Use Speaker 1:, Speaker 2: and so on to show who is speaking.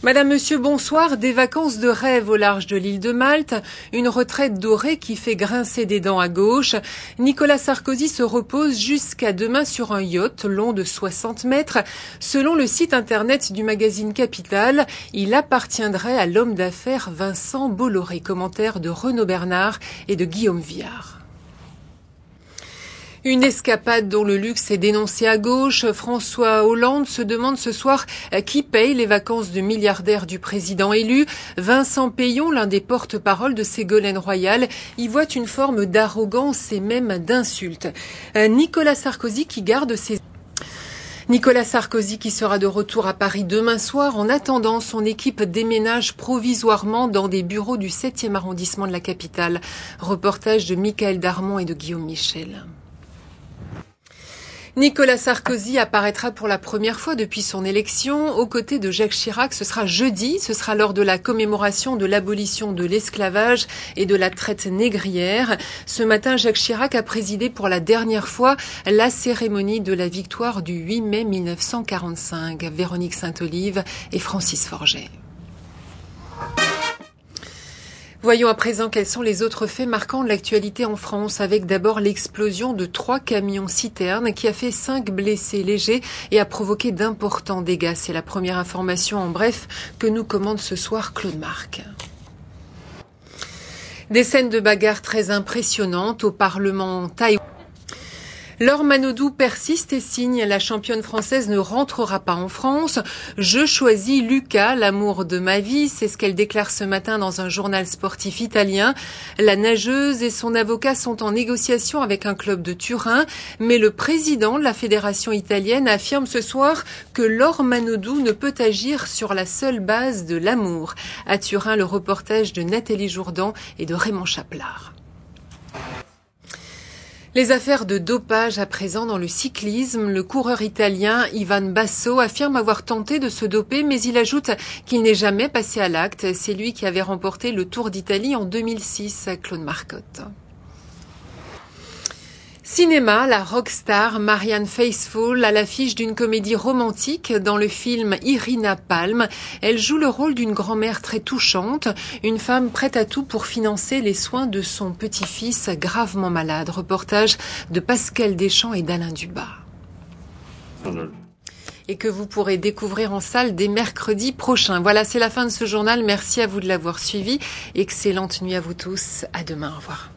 Speaker 1: Madame, Monsieur, bonsoir. Des vacances de rêve au large de l'île de Malte, une retraite dorée qui fait grincer des dents à gauche. Nicolas Sarkozy se repose jusqu'à demain sur un yacht long de 60 mètres. Selon le site internet du magazine Capital, il appartiendrait à l'homme d'affaires Vincent Bolloré. Commentaire de Renaud Bernard et de Guillaume Viard. Une escapade dont le luxe est dénoncé à gauche. François Hollande se demande ce soir qui paye les vacances de milliardaire du président élu. Vincent Peillon, l'un des porte-parole de Ségolène Royal, y voit une forme d'arrogance et même d'insulte. Nicolas Sarkozy qui sera de retour à Paris demain soir. En attendant, son équipe déménage provisoirement dans des bureaux du 7e arrondissement de la capitale. Reportage de Michael Darmon et de Guillaume Michel. Nicolas Sarkozy apparaîtra pour la première fois depuis son élection aux côtés de Jacques Chirac. Ce sera jeudi, ce sera lors de la commémoration de l'abolition de l'esclavage et de la traite négrière. Ce matin, Jacques Chirac a présidé pour la dernière fois la cérémonie de la victoire du 8 mai 1945. Véronique Saint-Olive et Francis Forget. Voyons à présent quels sont les autres faits marquants de l'actualité en France, avec d'abord l'explosion de 3 camions-citernes qui a fait 5 blessés légers et a provoqué d'importants dégâts. C'est la première information en bref que nous commande ce soir Claude Marc. Des scènes de bagarre très impressionnantes au Parlement taïwanais. Laure Manodou persiste et signe. La championne française ne rentrera pas en France. Je choisis Lucas, l'amour de ma vie. C'est ce qu'elle déclare ce matin dans un journal sportif italien. La nageuse et son avocat sont en négociation avec un club de Turin. Mais le président de la fédération italienne affirme ce soir que Laure Manodou ne peut agir sur la seule base de l'amour. À Turin, le reportage de Nathalie Jourdan et de Raymond Chaplard. Les affaires de dopage à présent dans le cyclisme. Le coureur italien Ivan Basso affirme avoir tenté de se doper, mais il ajoute qu'il n'est jamais passé à l'acte. C'est lui qui avait remporté le Tour d'Italie en 2006, Claude Marcotte. Cinéma, la rockstar Marianne Faithfull à l'affiche d'une comédie romantique dans le film Irina Palm. Elle joue le rôle d'une grand-mère très touchante, une femme prête à tout pour financer les soins de son petit-fils gravement malade. Reportage de Pascal Deschamps et d'Alain Dubas. Et que vous pourrez découvrir en salle dès mercredi prochain. Voilà, c'est la fin de ce journal. Merci à vous de l'avoir suivi. Excellente nuit à vous tous. À demain. Au revoir.